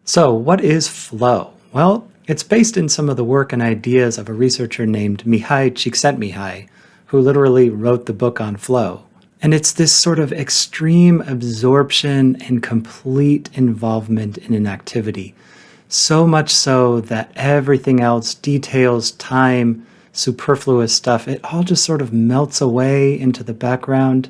So, what is flow? Well, it's based in some of the work and ideas of a researcher named Mihai Csikszentmihalyi, who literally wrote the book on flow. And it's this sort of extreme absorption and complete involvement in an activity. So much so that everything else, details, time, superfluous stuff, it all just sort of melts away into the background,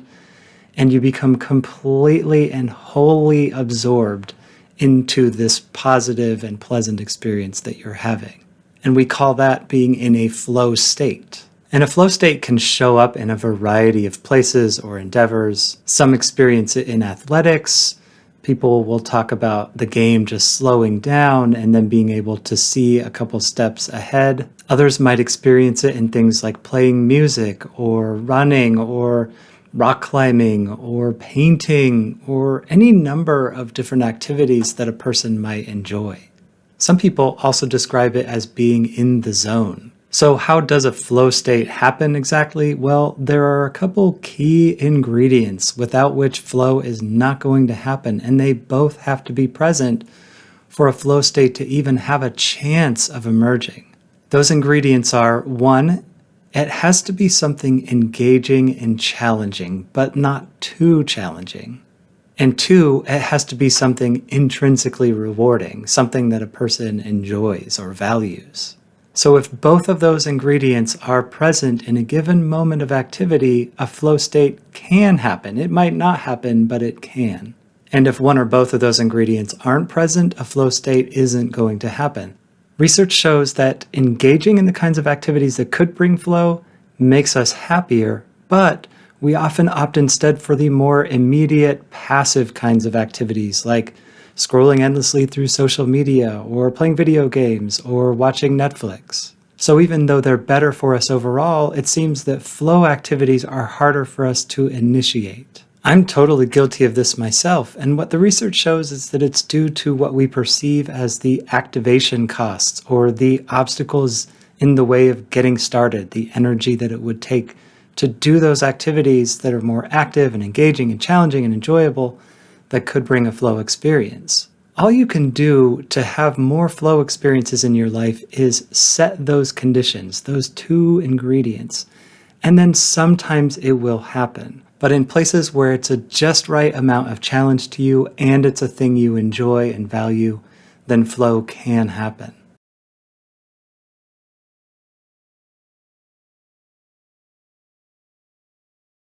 and you become completely and wholly absorbed into this positive and pleasant experience that you're having. And we call that being in a flow state. And a flow state can show up in a variety of places or endeavors. Some experience it in athletics. People will talk about the game just slowing down and then being able to see a couple steps ahead. Others might experience it in things like playing music or running or rock climbing or painting or any number of different activities that a person might enjoy. Some people also describe it as being in the zone. So how does a flow state happen exactly? Well, there are a couple key ingredients without which flow is not going to happen, and they both have to be present for a flow state to even have a chance of emerging. Those ingredients are: one, it has to be something engaging and challenging, but not too challenging. And two, it has to be something intrinsically rewarding, something that a person enjoys or values. So if both of those ingredients are present in a given moment of activity, a flow state can happen. It might not happen, but it can. And if one or both of those ingredients aren't present, a flow state isn't going to happen. Research shows that engaging in the kinds of activities that could bring flow makes us happier, but we often opt instead for the more immediate, passive kinds of activities like scrolling endlessly through social media or playing video games or watching Netflix. So even though they're better for us overall, it seems that flow activities are harder for us to initiate. I'm totally guilty of this myself, and what the research shows is that it's due to what we perceive as the activation costs, or the obstacles in the way of getting started, the energy that it would take to do those activities that are more active and engaging and challenging and enjoyable that could bring a flow experience. All you can do to have more flow experiences in your life is set those conditions, those two ingredients, and then sometimes it will happen. But in places where it's a just right amount of challenge to you and it's a thing you enjoy and value, then flow can happen.